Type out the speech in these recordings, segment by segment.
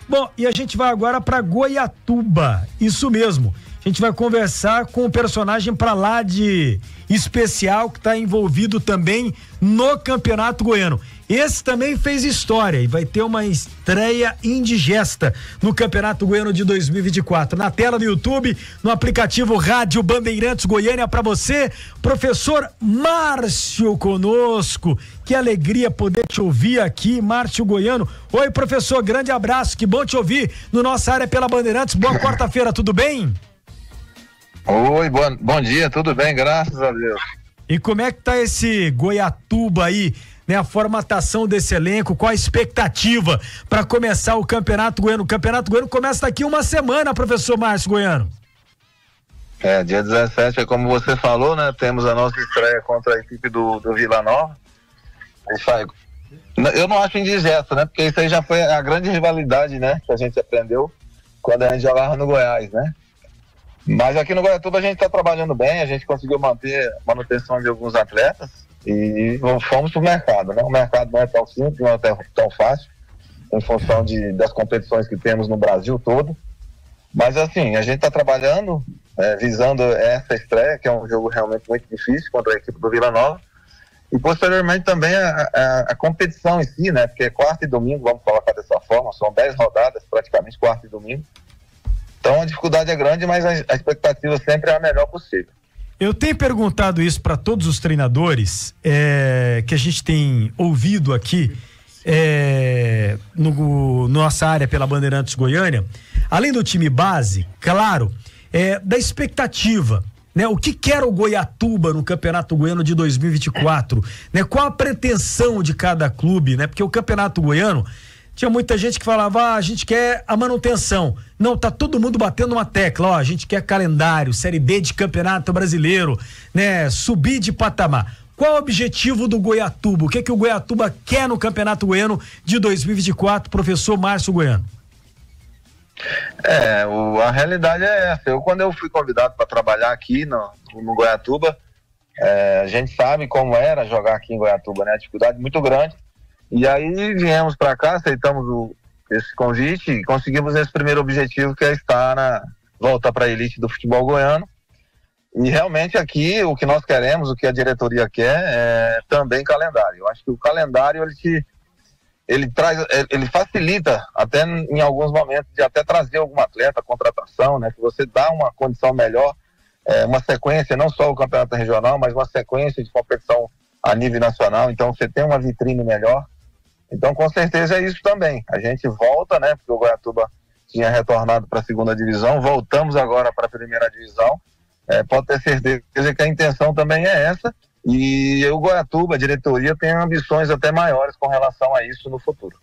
Bom, e a gente vai agora para Goiatuba, isso mesmo. A gente vai conversar com um personagem para lá de especial que está envolvido também no Campeonato Goiano. Esse também fez história e vai ter uma estreia indigesta no Campeonato Goiano de 2024. Na tela do YouTube, no aplicativo Rádio Bandeirantes Goiânia para você, professor Márcio conosco. Que alegria poder te ouvir aqui, Márcio Goiano. Oi, professor, grande abraço, que bom te ouvir no Nossa Área pela Bandeirantes. Boa quarta-feira, tudo bem? Oi, bom dia, tudo bem, graças a Deus. E como é que tá esse Goiatuba aí, né? A formatação desse elenco, qual a expectativa para começar o Campeonato Goiano? O Campeonato Goiano começa daqui uma semana, professor Márcio Goiano. Dia 17, como você falou, né? Temos a nossa estreia contra a equipe do Vila Nova. Eu não acho indigesto, né? Porque isso aí já foi a grande rivalidade, né? Que a gente aprendeu quando a gente jogava no Goiás, né? Mas aqui no Goiatuba a gente está trabalhando bem, a gente conseguiu manter a manutenção de alguns atletas e fomos para o mercado, né? O mercado não é tão simples, não é tão fácil, em função das competições que temos no Brasil todo. Mas assim, a gente está trabalhando, visando essa estreia, que é um jogo realmente muito difícil contra a equipe do Vila Nova. E posteriormente também a competição em si, né? Porque é quarta e domingo, vamos colocar dessa forma, são 10 rodadas, praticamente quarta e domingo. Então a dificuldade é grande, mas a expectativa sempre é a melhor possível. Eu tenho perguntado isso para todos os treinadores que a gente tem ouvido aqui no nossa área pela Bandeirantes Goiânia, além do time base, claro, da expectativa, né? O que quer o Goiatuba no Campeonato Goiano de 2024, né? Qual a pretensão de cada clube, né? Porque o Campeonato Goiano tinha muita gente que falava, a gente quer a manutenção. Não, tá todo mundo batendo uma tecla, a gente quer calendário, Série B de Campeonato Brasileiro, né? Subir de patamar. Qual o objetivo do Goiatuba? O que o Goiatuba quer no Campeonato Goiano de 2024, professor Márcio Goiano? A realidade é essa. Quando eu fui convidado para trabalhar aqui no Goiatuba, a gente sabe como era jogar aqui em Goiatuba, né? A dificuldade muito grande. E aí viemos para cá, aceitamos esse convite e conseguimos esse primeiro objetivo, que é voltar para a elite do futebol goiano. E realmente aqui o que nós queremos, o que a diretoria quer é também calendário. Eu acho que o calendário ele facilita até em alguns momentos de até trazer algum atleta, contratação, né? Que você dá uma condição melhor, uma sequência, não só o campeonato regional, mas uma sequência de competição a nível nacional. Então você tem uma vitrine melhor. Então, com certeza é isso também. A gente volta, né? Porque o Goiatuba tinha retornado para a segunda divisão, voltamos agora para a primeira divisão. Pode ter certeza que a intenção também é essa. E o Goiatuba, a diretoria, tem ambições até maiores com relação a isso no futuro.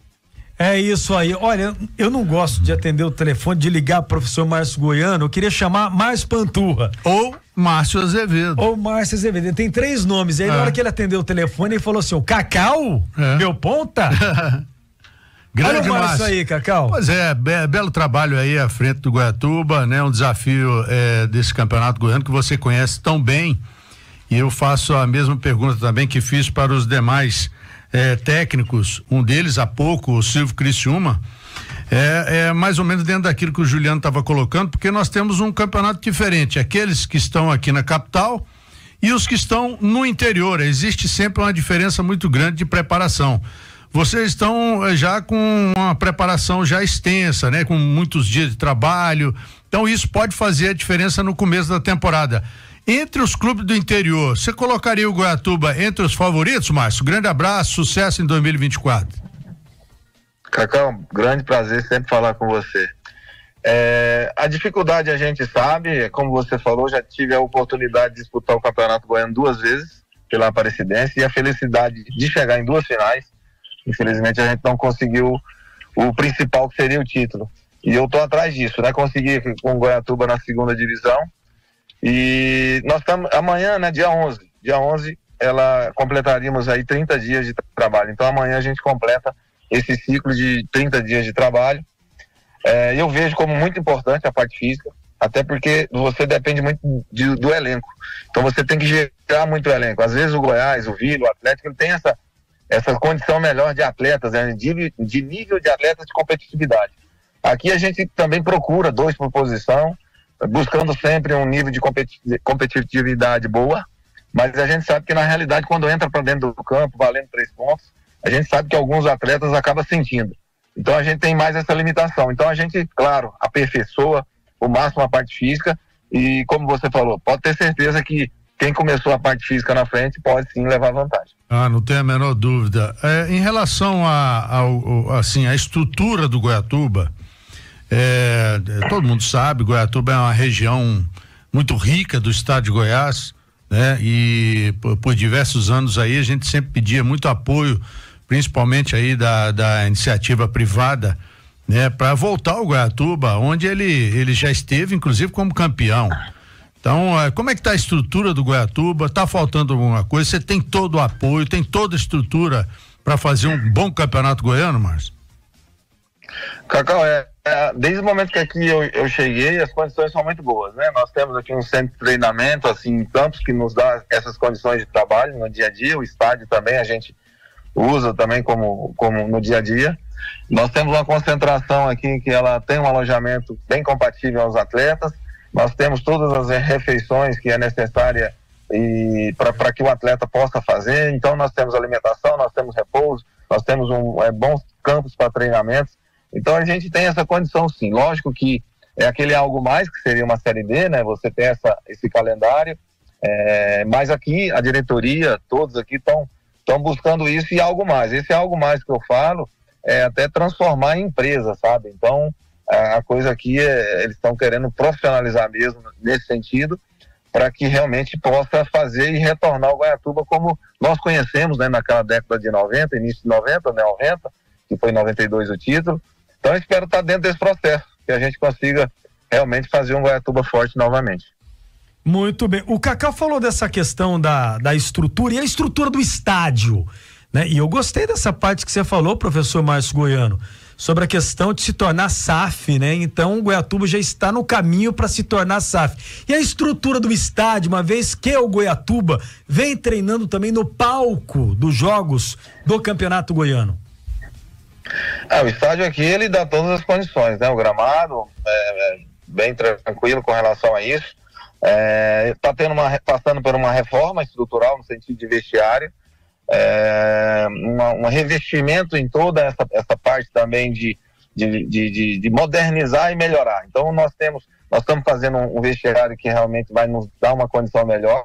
É isso aí. Olha, eu não gosto de atender o telefone, de ligar pro professor Márcio Goiano. Eu queria chamar Márcio Panturra. Ou Márcio Azevedo. Ele tem 3 nomes. Aí na hora que ele atendeu o telefone, ele falou assim: o Cacau? Meu ponta? Grande Márcio. Isso aí, Cacau. Pois belo trabalho aí à frente do Goiatuba, né? Um desafio desse campeonato goiano que você conhece tão bem. E eu faço a mesma pergunta também que fiz para os demais técnicos. Um deles, há pouco, o Silvio Criciúma, mais ou menos dentro daquilo que o Juliano estava colocando, porque nós temos um campeonato diferente. Aqueles que estão aqui na capital e os que estão no interior. Existe sempre uma diferença muito grande de preparação. Vocês estão já com uma preparação já extensa, né? Com muitos dias de trabalho. Então isso pode fazer a diferença no começo da temporada. Entre os clubes do interior, você colocaria o Goiatuba entre os favoritos, Márcio? Grande abraço, sucesso em 2024. Cacau, grande prazer sempre falar com você. A dificuldade a gente sabe, como você falou, já tive a oportunidade de disputar o Campeonato Goiano 2 vezes pela Aparecidense e a felicidade de chegar em 2 finais. Infelizmente a gente não conseguiu o principal, que seria o título. E eu tô atrás disso, né? Consegui com o Goiatuba na segunda divisão. E nós estamos amanhã, né? Dia 11, completaríamos aí 30 dias de trabalho. Então amanhã a gente completa esse ciclo de 30 dias de trabalho. Eu vejo como muito importante a parte física, até porque você depende muito do elenco. Então você tem que gerar muito o elenco. Às vezes o Goiás, o Vila, o Atlético, ele tem essa condição melhor de atletas, né? De nível de atletas de competitividade. Aqui a gente também procura 2 por posição, buscando sempre um nível de competitividade boa, mas a gente sabe que na realidade quando entra para dentro do campo, valendo 3 pontos, a gente sabe que alguns atletas acabam sentindo. Então a gente tem mais essa limitação. Então a gente, claro, aperfeiçoa o máximo a parte física e, como você falou, pode ter certeza que quem começou a parte física na frente pode sim levar vantagem. Não tenho a menor dúvida. Em relação à estrutura do Goiatuba, todo mundo sabe, Goiatuba é uma região muito rica do estado de Goiás, né? E por diversos anos aí a gente sempre pedia muito apoio, principalmente aí da iniciativa privada, né? Para voltar ao Goiatuba, onde ele já esteve, inclusive, como campeão. Então, como é que tá a estrutura do Goiatuba? Tá faltando alguma coisa? Você tem todo o apoio, tem toda a estrutura para fazer um bom campeonato goiano, Márcio? Cacau, desde o momento que aqui eu cheguei, as condições são muito boas, né? Nós temos aqui um centro de treinamento, assim, em Campos, que nos dá essas condições de trabalho no dia a dia. O estádio também a gente usa também como no dia a dia. Nós temos uma concentração aqui que ela tem um alojamento bem compatível aos atletas. Nós temos todas as refeições que é necessária para que o atleta possa fazer. Então nós temos alimentação, nós temos repouso, nós temos bons campos para treinamentos. Então a gente tem essa condição sim. Lógico que é aquele algo mais que seria uma Série D, né? Você tem esse calendário, mas aqui a diretoria, todos aqui estão buscando isso e algo mais. Esse algo mais que eu falo é até transformar em empresa, sabe? Então a coisa aqui eles estão querendo profissionalizar mesmo nesse sentido, para que realmente possa fazer e retornar o Goiatuba como nós conhecemos, né, naquela década de 90, início de 90, né, 90, que foi em 92 o título. Então eu espero estar dentro desse processo, que a gente consiga realmente fazer um Goiatuba forte novamente. Muito bem. O Cacau falou dessa questão da estrutura e a estrutura do estádio, né? E eu gostei dessa parte que você falou, professor Márcio Goiano, sobre a questão de se tornar SAF, né? Então o Goiatuba já está no caminho para se tornar SAF. E a estrutura do estádio, uma vez que o Goiatuba vem treinando também no palco dos jogos do Campeonato Goiano. O estádio aqui, ele dá todas as condições, né? O gramado bem tranquilo com relação a isso. Está passando por uma reforma estrutural no sentido de vestiário, um revestimento em toda essa parte também de modernizar e melhorar. Então nós estamos fazendo um vestiário que realmente vai nos dar uma condição melhor,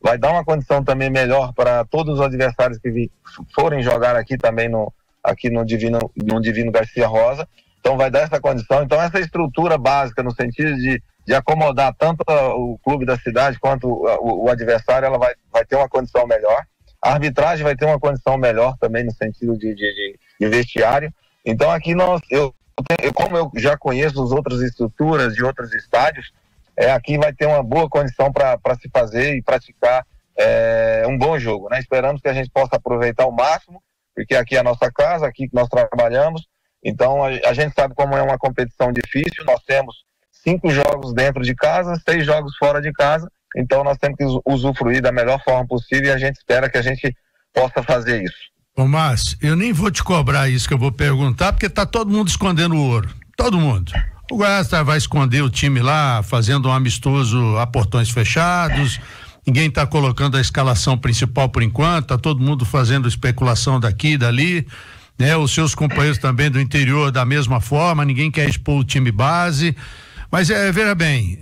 vai dar uma condição também melhor para todos os adversários que forem jogar aqui também aqui no Divino Garcia Rosa. Então vai dar essa condição. Então essa estrutura básica no sentido de acomodar tanto o clube da cidade quanto o adversário, ela vai ter uma condição melhor. A arbitragem vai ter uma condição melhor também no sentido de vestiário. Então aqui como eu já conheço as outras estruturas de outros estádios, aqui vai ter uma boa condição para se fazer e praticar um bom jogo, né? Esperamos que a gente possa aproveitar ao máximo, porque aqui é a nossa casa, aqui que nós trabalhamos. Então a gente sabe como é uma competição difícil. Nós temos 5 jogos dentro de casa, 6 jogos fora de casa. Então nós temos que usufruir da melhor forma possível e a gente espera que a gente possa fazer isso. Ô Márcio, eu nem vou te cobrar isso que eu vou perguntar, porque tá todo mundo escondendo o ouro. Todo mundo. O Goiás vai esconder o time lá, fazendo um amistoso a portões fechados. Ninguém tá colocando a escalação principal por enquanto. Tá todo mundo fazendo especulação daqui e dali, né? Os seus companheiros também do interior da mesma forma. Ninguém quer expor o time base. Mas veja bem,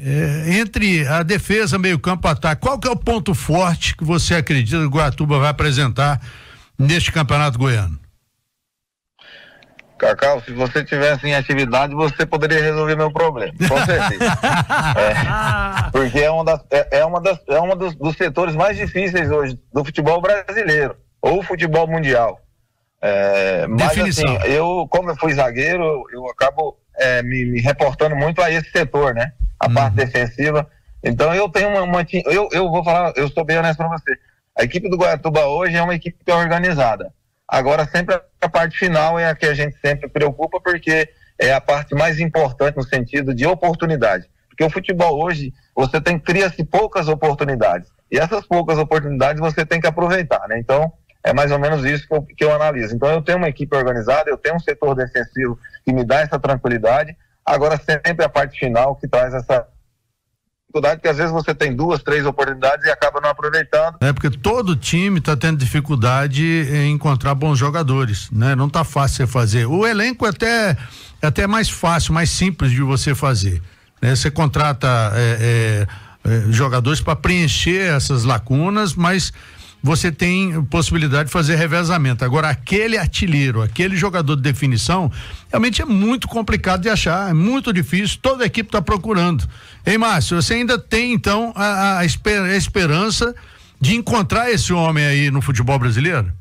entre a defesa, meio campo, ataque, qual que é o ponto forte que você acredita que o Goiatuba vai apresentar neste Campeonato Goiano? Cacau, se você tivesse em atividade, você poderia resolver meu problema, com certeza. Porque é um dos setores mais difíceis hoje do futebol brasileiro, ou futebol mundial. Mas assim, como eu fui zagueiro, eu acabo me reportando muito a esse setor, né? A parte defensiva. Então eu tenho eu vou falar, eu sou bem honesto para você. A equipe do Goiatuba hoje é uma equipe organizada. Agora sempre a parte final é a que a gente sempre preocupa, porque é a parte mais importante no sentido de oportunidade. Porque o futebol hoje, cria-se poucas oportunidades. E essas poucas oportunidades você tem que aproveitar, né? Então, É mais ou menos isso que eu analiso. Então eu tenho uma equipe organizada, eu tenho um setor defensivo que me dá essa tranquilidade, agora sempre a parte final que traz essa dificuldade, que às vezes você tem 2, 3 oportunidades e acaba não aproveitando. É porque todo time está tendo dificuldade em encontrar bons jogadores, né? Não tá fácil você fazer. O elenco é até mais fácil, mais simples de você fazer, né? Você contrata jogadores para preencher essas lacunas, mas você tem possibilidade de fazer revezamento. Agora, aquele artilheiro, aquele jogador de definição, realmente é muito complicado de achar, é muito difícil, toda a equipe está procurando. Hein, Márcio, você ainda tem, então, a esperança de encontrar esse homem aí no futebol brasileiro?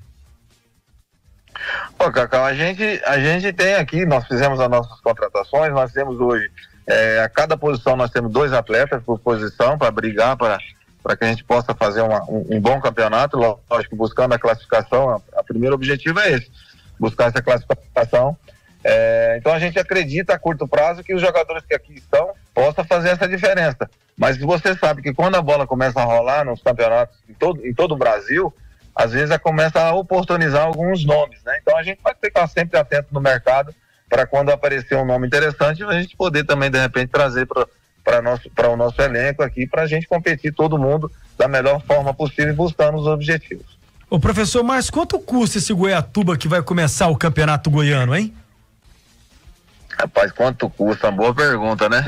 Ô, Cacau, a gente tem aqui, nós fizemos as nossas contratações, nós temos hoje, a cada posição nós temos 2 atletas por posição para brigar, para que a gente possa fazer um bom campeonato, lógico, buscando a classificação. O primeiro objetivo é esse, buscar essa classificação. Então a gente acredita a curto prazo que os jogadores que aqui estão possam fazer essa diferença, mas você sabe que quando a bola começa a rolar nos campeonatos em todo o Brasil, às vezes começa a oportunizar alguns nomes, né? Então a gente vai ter que estar sempre atento no mercado para quando aparecer um nome interessante, a gente poder também de repente trazer para o nosso elenco aqui, para a gente competir todo mundo da melhor forma possível, buscando os objetivos. Ô professor Márcio, quanto custa esse Goiatuba que vai começar o campeonato goiano, hein? Rapaz, quanto custa? Uma boa pergunta, né?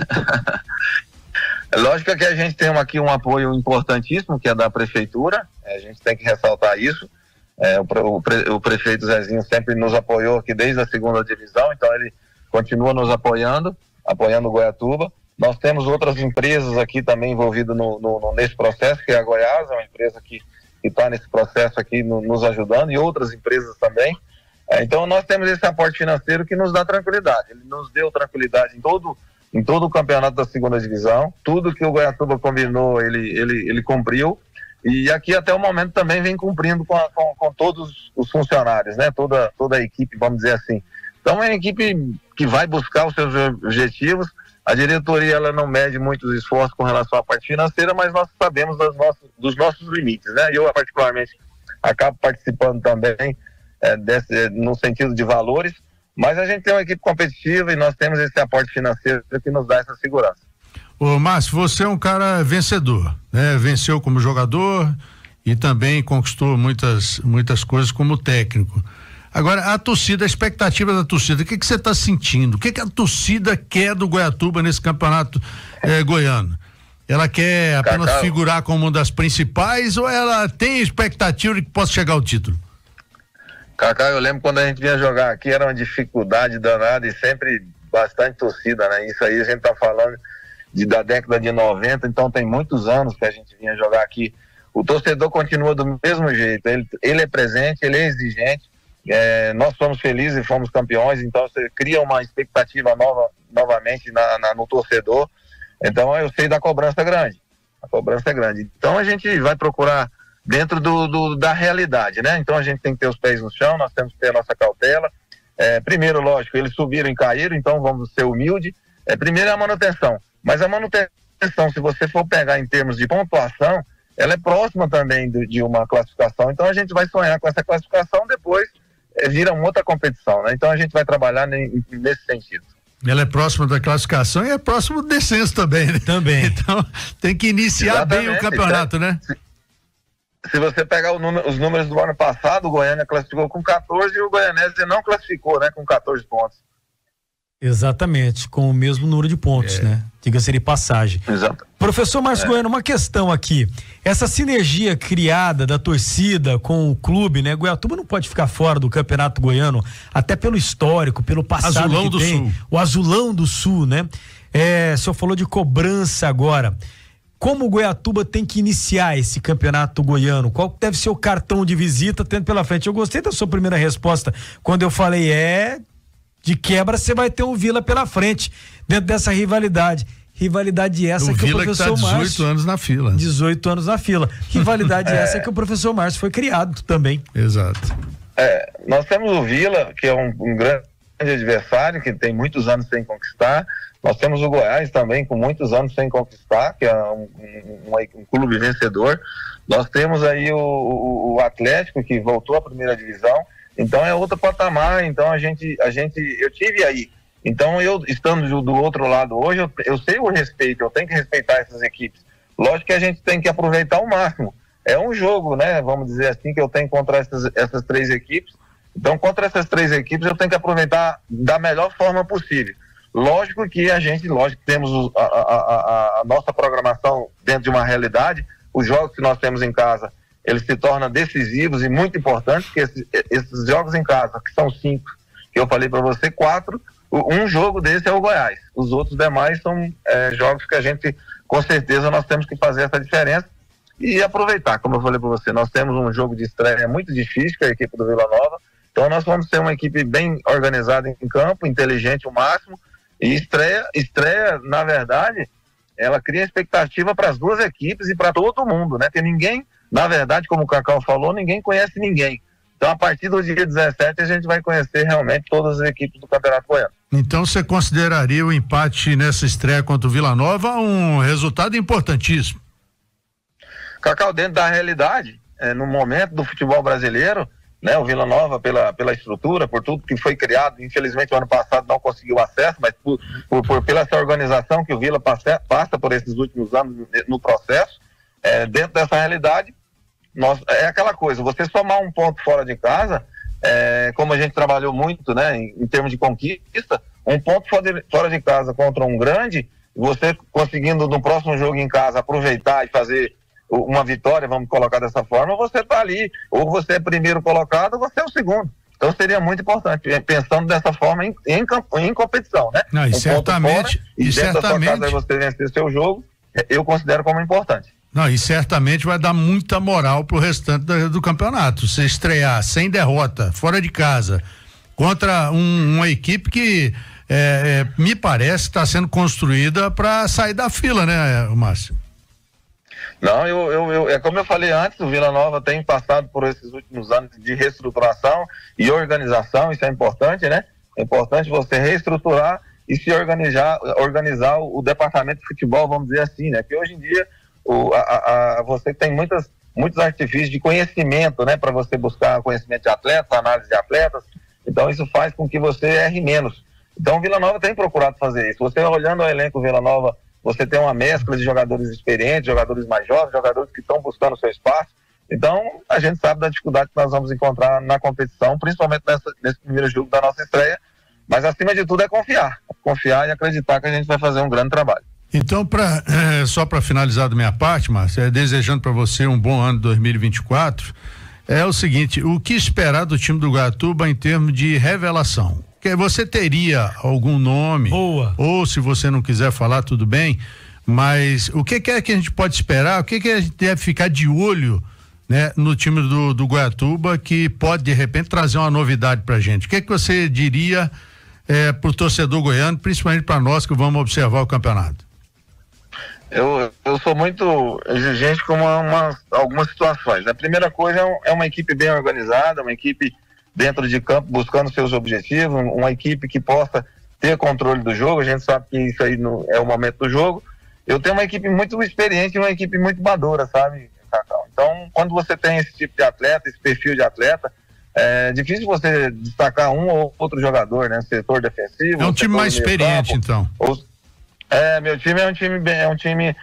É lógico que a gente tem aqui um apoio importantíssimo, que é da prefeitura, a gente tem que ressaltar isso. O prefeito Zezinho sempre nos apoiou aqui desde a 2ª divisão, então ele continua nos apoiando o Goiatuba. Nós temos outras empresas aqui também envolvidas nesse processo, que é a Goiás, é uma empresa que está nesse processo aqui nos ajudando, e outras empresas também. Então nós temos esse aporte financeiro que nos dá tranquilidade. Ele nos deu tranquilidade em todo o campeonato da 2ª divisão. Tudo que o Goiatuba combinou, ele cumpriu. E aqui até o momento também vem cumprindo com todos os funcionários, né? Toda a equipe, vamos dizer assim. Então é uma equipe que vai buscar os seus objetivos. A diretoria ela não mede muitos esforços com relação à parte financeira, mas nós sabemos dos nossos limites, né? Eu particularmente acabo participando também no sentido de valores, mas a gente tem uma equipe competitiva e nós temos esse aporte financeiro que nos dá essa segurança. Ô Márcio, você é um cara vencedor, né? Venceu como jogador e também conquistou muitas coisas como técnico. Agora, a expectativa da torcida, o que você está sentindo? O que a torcida quer do Goiatuba nesse campeonato goiano? Ela quer apenas figurar como uma das principais ou ela tem expectativa de que possa chegar ao título? Cacau, eu lembro quando a gente vinha jogar aqui, era uma dificuldade danada e sempre bastante torcida, né? Isso aí a gente tá falando da década de 90, então tem muitos anos que a gente vinha jogar aqui. O torcedor continua do mesmo jeito, ele é presente, ele é exigente, nós fomos felizes e fomos campeões, então você cria uma expectativa novamente no torcedor. Então eu sei da cobrança grande, então a gente vai procurar dentro da realidade, né? Então a gente tem que ter os pés no chão, nós temos que ter a nossa cautela. Primeiro, lógico, eles subiram e caíram, então vamos ser humildes. Primeiro é a manutenção, mas a manutenção, se você for pegar em termos de pontuação, ela é próxima também de uma classificação, então a gente vai sonhar com essa classificação, depois vira uma outra competição, né? Então a gente vai trabalhar nesse sentido. Ela é próxima da classificação e é próximo do descenso também, né? Também. Então tem que iniciar Exatamente. Bem o campeonato, né? Se você pegar os números do ano passado, o Goiânia classificou com 14 e o Goianese não classificou, né? Com 14 pontos. Exatamente, com o mesmo número de pontos, né? Diga-se de passagem. Exato. Professor Márcio Goiano, uma questão aqui. Essa sinergia criada da torcida com o clube, né? Goiatuba não pode ficar fora do Campeonato Goiano, até pelo histórico, pelo passado Azulão que do tem. Sul. O Azulão do Sul, né? O senhor falou de cobrança agora. Como o Goiatuba tem que iniciar esse campeonato goiano? Qual deve ser o cartão de visita tendo pela frente? Eu gostei da sua primeira resposta, quando eu falei, de quebra você vai ter um Vila pela frente, dentro dessa rivalidade. Rivalidade essa que o professor Márcio... 18 anos na fila. 18 anos na fila. Rivalidade essa que o professor Márcio foi criado também. Exato. Nós temos o Vila, que é um grande adversário que tem muitos anos sem conquistar. Nós temos o Goiás também com muitos anos sem conquistar, que é um clube vencedor. Nós temos aí o Atlético, que voltou à primeira divisão. Então é outro patamar. Então eu tive aí. Então eu, estando do outro lado hoje, eu sei o respeito, eu tenho que respeitar essas equipes. Lógico que a gente tem que aproveitar ao máximo. É um jogo, né? Vamos dizer assim, que eu tenho contra essas 3 equipes. Então, contra essas 3 equipes, eu tenho que aproveitar da melhor forma possível. Lógico que temos a nossa programação dentro de uma realidade. Os jogos que nós temos em casa, eles se tornam decisivos e muito importantes, porque esses jogos em casa, que são 5, que eu falei para você, 4, um jogo desse é o Goiás. Os outros demais são jogos que a gente, com certeza, nós temos que fazer essa diferença e aproveitar. Como eu falei para você, nós temos um jogo de estreia muito difícil com a equipe do Vila Nova, então nós vamos ter uma equipe bem organizada em campo, inteligente o máximo, e estreia, na verdade, ela cria expectativa para as 2 equipes e para todo mundo, né? Porque ninguém, na verdade, como o Cacau falou, ninguém conhece ninguém. Então, a partir do dia 17, a gente vai conhecer realmente todas as equipes do Campeonato Goiano. Então, você consideraria o empate nessa estreia contra o Vila Nova um resultado importantíssimo? Cacau, dentro da realidade, no momento do futebol brasileiro, né, o Vila Nova, pela estrutura, por tudo que foi criado, infelizmente o ano passado não conseguiu acesso, mas pela essa organização que o Vila passa por esses últimos anos no processo, dentro dessa realidade, é aquela coisa, você somar um ponto fora de casa, como a gente trabalhou muito, né, em termos de conquista, um ponto fora de casa contra um grande, você conseguindo no próximo jogo em casa aproveitar e fazer uma vitória, vamos colocar dessa forma, você está ali, ou você é primeiro colocado, ou você é o segundo. Então seria muito importante, pensando dessa forma em competição, né? Não, e certamente, fora, e dentro da sua casa você vencer seu jogo, eu considero como importante. Não, e certamente vai dar muita moral pro restante do campeonato. Você estrear sem derrota, fora de casa, contra uma equipe que me parece está sendo construída para sair da fila, né, Márcio? Não, é como eu falei antes, o Vila Nova tem passado por esses últimos anos de reestruturação e organização, isso é importante, né? É importante você reestruturar e se organizar o departamento de futebol, vamos dizer assim, né? Que hoje em dia você tem muitos artifícios de conhecimento, né? Para você buscar conhecimento de atletas, análise de atletas, então isso faz com que você erre menos. Então o Vila Nova tem procurado fazer isso. Você olhando o elenco Vila Nova, você tem uma mescla de jogadores experientes, jogadores mais jovens, jogadores que estão buscando o seu espaço. Então, a gente sabe da dificuldade que nós vamos encontrar na competição, principalmente nesse primeiro jogo da nossa estreia. Mas, acima de tudo, é confiar e acreditar que a gente vai fazer um grande trabalho. Então, só para finalizar da minha parte, Márcio, desejando para você um bom ano 2024, é o seguinte: o que esperar do time do Goiatuba em termos de revelação? Que você teria algum nome? Boa. Ou se você não quiser falar, tudo bem, mas o que é que a gente pode esperar? O que a gente deve ficar de olho, né, no time do Goiatuba, que pode de repente trazer uma novidade pra gente? O que você diria pro torcedor goiano, principalmente para nós que vamos observar o campeonato? Eu sou muito exigente com algumas situações. A primeira coisa é uma equipe bem organizada, uma equipe dentro de campo buscando seus objetivos, uma equipe que possa ter controle do jogo. A gente sabe que isso aí é o momento do jogo. Eu tenho uma equipe muito experiente e uma equipe muito madura, sabe, Cacau? Então, quando você tem esse tipo de atleta, esse perfil de atleta, é difícil você destacar um ou outro jogador, né? Setor defensivo. É um time mais experiente, então. Meu time é um time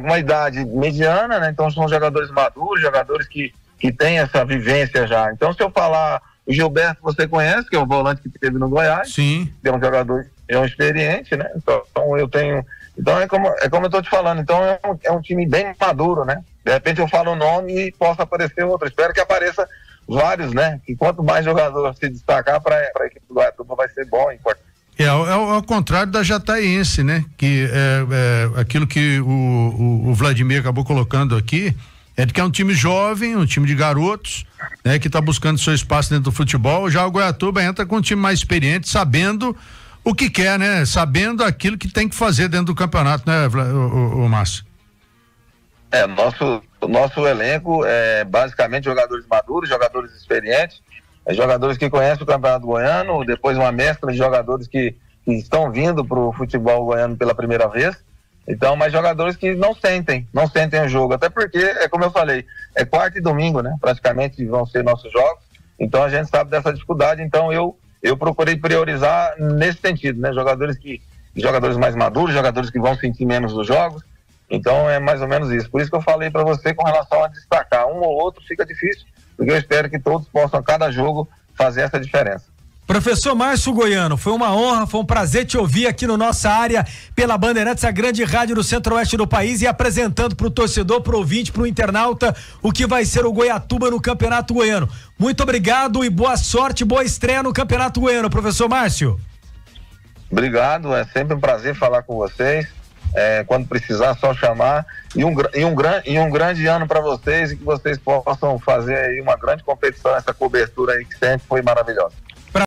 uma idade mediana, né? Então são jogadores maduros, jogadores que têm essa vivência já. Então, se eu falar o Gilberto, você conhece, que é o volante que teve no Goiás. Sim. Que é um jogador, experiente, né? Então eu tenho. Então é como eu tô te falando. Então é um time bem maduro, né? De repente eu falo o nome e possa aparecer outro. Espero que apareça vários, né? Que quanto mais jogador se destacar para a equipe do Goiatuba vai ser bom e importante. É ao contrário da Jataiense, né? Que aquilo que o Vladimir acabou colocando aqui é de que é um time jovem, um time de garotos, né? Que está buscando seu espaço dentro do futebol. Já o Goiatuba entra com um time mais experiente, sabendo o que quer, né? Sabendo aquilo que tem que fazer dentro do campeonato, né, o Márcio? O nosso elenco é basicamente jogadores maduros, jogadores experientes. jogadores que conhecem o Campeonato Goiano, depois uma mescla de jogadores que estão vindo para o futebol goiano pela primeira vez. Então, mas jogadores que não sentem o jogo, até porque, como eu falei, é quarta e domingo, né? Praticamente vão ser nossos jogos, então a gente sabe dessa dificuldade, então eu procurei priorizar nesse sentido, né? Jogadores mais maduros, jogadores que vão sentir menos os jogos, então é mais ou menos isso. Por isso que eu falei para você com relação a destacar um ou outro, fica difícil, porque eu espero que todos possam, cada jogo, fazer essa diferença. Professor Márcio Goiano, foi uma honra, foi um prazer te ouvir aqui no Nossa Área pela Bandeirantes, a grande rádio do centro-oeste do país, e apresentando para o torcedor, para o ouvinte, para o internauta, o que vai ser o Goiatuba no Campeonato Goiano. Muito obrigado e boa sorte, boa estreia no Campeonato Goiano, professor Márcio. Obrigado, é sempre um prazer falar com vocês. Quando precisar, só chamar. E um grande ano para vocês, e que vocês possam fazer aí uma grande competição, essa cobertura aí que sempre foi maravilhosa.